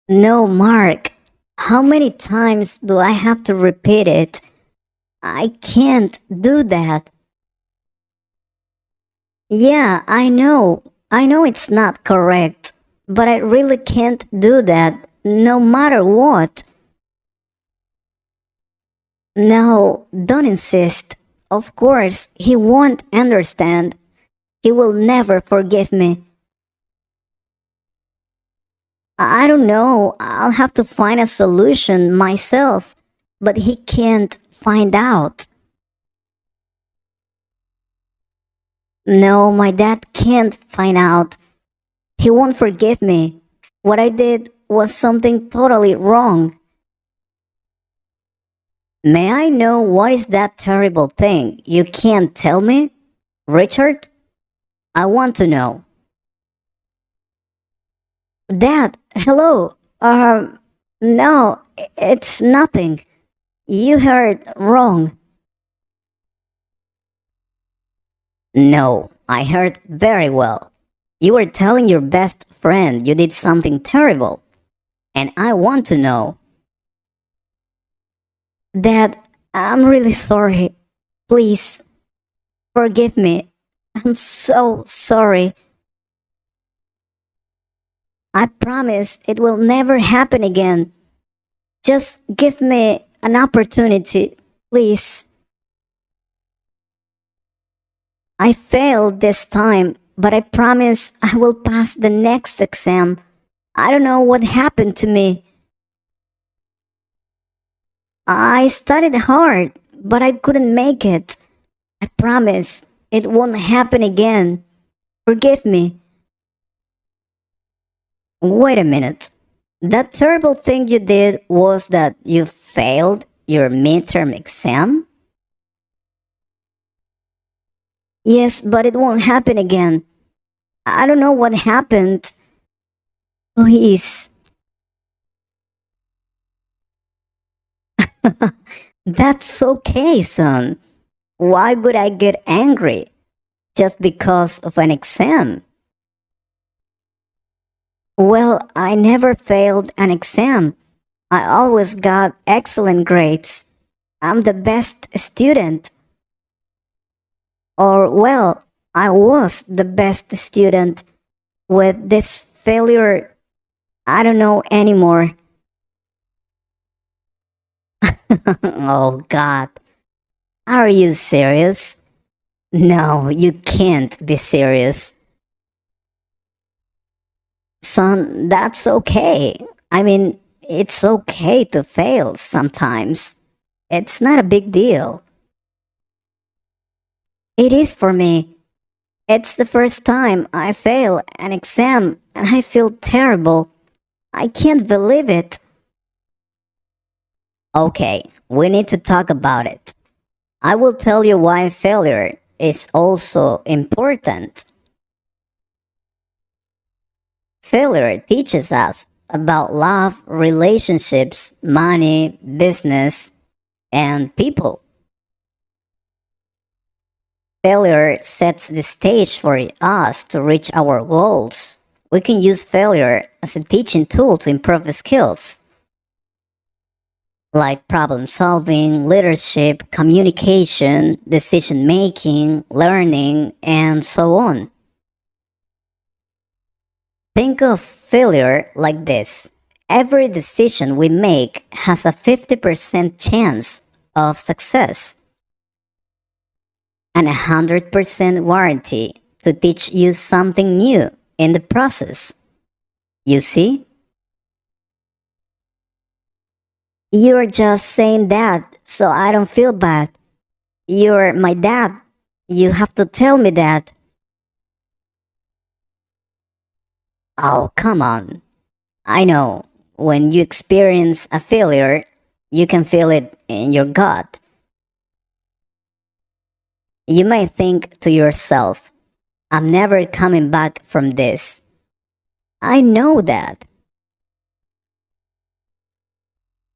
No, Mark. How many times do I have to repeat it? I can't do that. Yeah, I know. I know it's not correct. But I really can't do that, no matter what. No, don't insist. Of course, he won't understand. He will never forgive me. I don't know. I'll have to find a solution myself. But he can't find out. No, my dad can't find out. He won't forgive me. What I did was something totally wrong. May I know what is that terrible thing you can't tell me? Richard? I want to know. Dad, hello. No, it's nothing. You heard wrong. No, I heard very well. You were telling your best friend you did something terrible, and I want to know. Dad, I'm really sorry. Please, forgive me. I'm so sorry. I promise it will never happen again. Just give me an opportunity, please. I failed this time, but I promise I will pass the next exam. I don't know what happened to me. I studied hard, but I couldn't make it. I promise it won't happen again. Forgive me. Wait a minute. That terrible thing you did was that you failed your midterm exam? Yes, but it won't happen again. I don't know what happened. Please. That's okay, son. Why would I get angry just because of an exam? Well, I never failed an exam. I always got excellent grades. I'm the best student. Or, well, I was the best student. With this failure, I don't know anymore. Oh, God. Are you serious? No, you can't be serious. Son, that's okay. I mean, it's okay to fail sometimes. It's not a big deal. It is for me. It's the first time I fail an exam and I feel terrible. I can't believe it. Okay, we need to talk about it. I will tell you why failure is also important. Failure teaches us about love, relationships, money, business, and people. Failure sets the stage for us to reach our goals. We can use failure as a teaching tool to improve the skills like problem solving, leadership, communication, decision making, learning, and so on. Think of failure like this: every decision we make has a 50% chance of success and a 100% warranty to teach you something new in the process. You see? You're just saying that so I don't feel bad. You're my dad. You have to tell me that. Oh, come on. I know. When you experience a failure, you can feel it in your gut. You may think to yourself, I'm never coming back from this. I know that.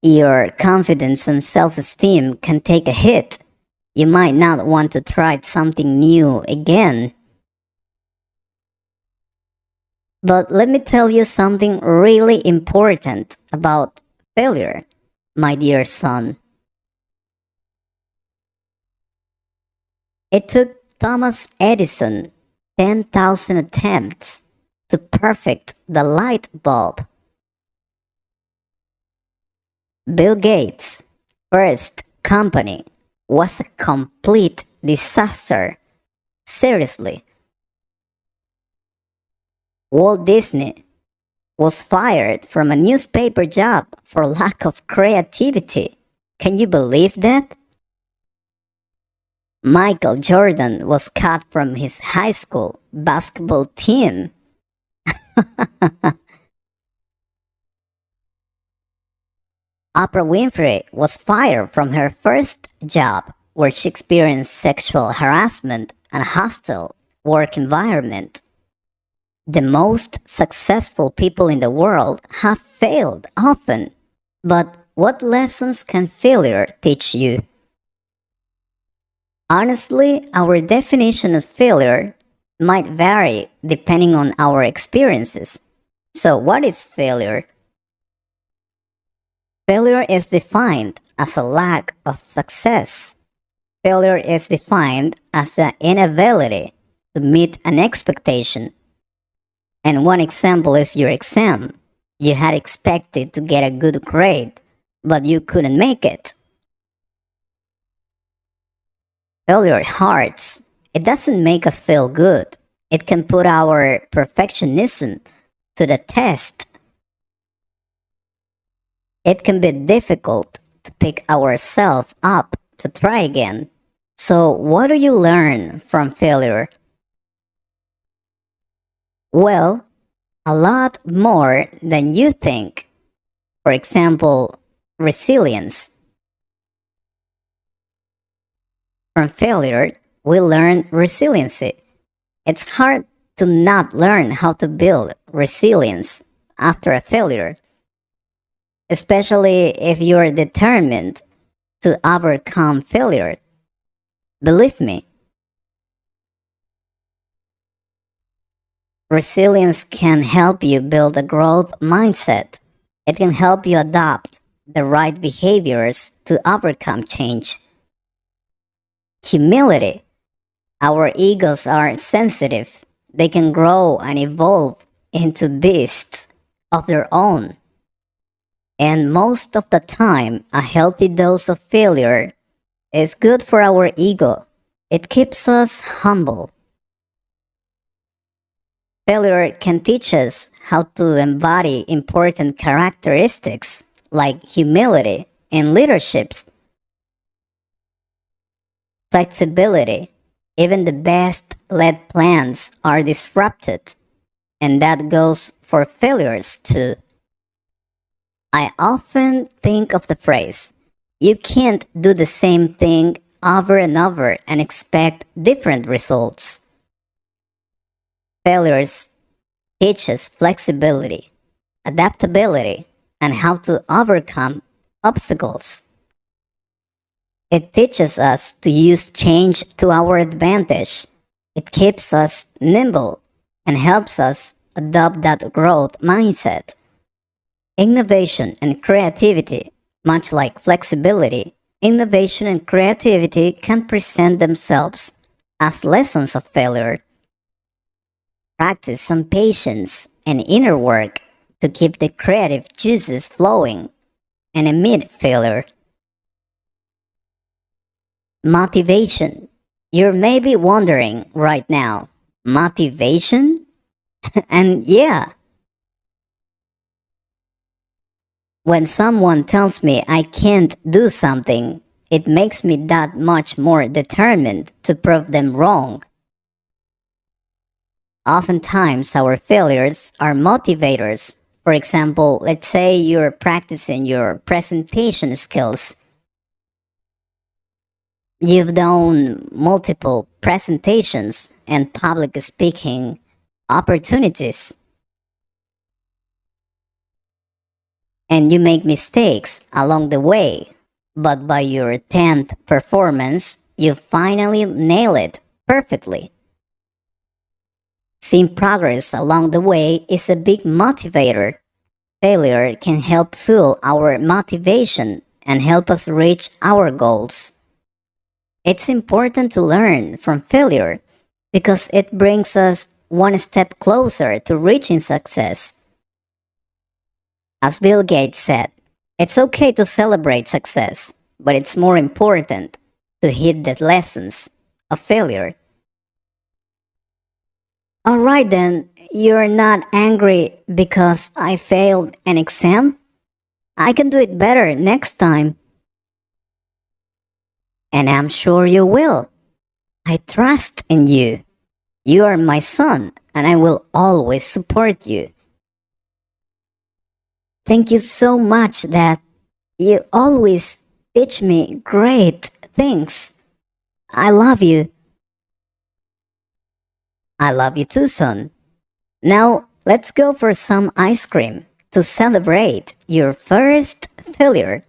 Your confidence and self esteem can take a hit. You might not want to try something new again. But let me tell you something really important about failure, my dear son. It took Thomas Edison 10,000 attempts to perfect the light bulb. Bill Gates' first company was a complete disaster. Seriously. Walt Disney was fired from a newspaper job for lack of creativity. Can you believe that? Michael Jordan was cut from his high school basketball team. Oprah Winfrey was fired from her first job where she experienced sexual harassment and a hostile work environment. The most successful people in the world have failed often. But what lessons can failure teach you? Honestly, our definition of failure might vary depending on our experiences. So, what is failure? Failure is defined as a lack of success. Failure is defined as the inability to meet an expectation. And one example is your exam. You had expected to get a good grade, but you couldn't make it. Failure hurts. It doesn't make us feel good. It can put our perfectionism to the test. It can be difficult to pick ourselves up to try again. So, what do you learn from failure? Well, a lot more than you think. For example, resilience. From failure, we learn resiliency. It's hard to not learn how to build resilience after a failure, especially if you're determined to overcome failure. Believe me, resilience can help you build a growth mindset. It can help you adopt the right behaviors to overcome change. Humility. Our egos are sensitive. They can grow and evolve into beasts of their own. And most of the time, a healthy dose of failure is good for our ego. It keeps us humble. Failure can teach us how to embody important characteristics like humility in leaderships, flexibility. Even the best laid plans are disrupted, and that goes for failures too. I often think of the phrase, you can't do the same thing over and over and expect different results. Failures teach us flexibility, adaptability, and how to overcome obstacles. It teaches us to use change to our advantage. It keeps us nimble and helps us adopt that growth mindset. Innovation and creativity, much like flexibility, innovation and creativity can present themselves as lessons of failure. Practice some patience and inner work to keep the creative juices flowing and amid failure. Motivation. You're maybe wondering right now, motivation? And yeah, when someone tells me I can't do something, it makes me that much more determined to prove them wrong. Oftentimes, our failures are motivators. For example, let's say you're practicing your presentation skills. You've done multiple presentations and public speaking opportunities, and you make mistakes along the way, but by your 10th performance, you finally nail it perfectly. Seeing progress along the way is a big motivator. Failure can help fuel our motivation and help us reach our goals. It's important to learn from failure because it brings us one step closer to reaching success. As Bill Gates said, it's okay to celebrate success, but it's more important to heed the lessons of failure. Alright then, you're not angry because I failed an exam? I can do it better next time. And I'm sure you will. I trust in you. You are my son, and I will always support you. Thank you so much that you always teach me great things. I love you. I love you too, son. Now, let's go for some ice cream to celebrate your first failure.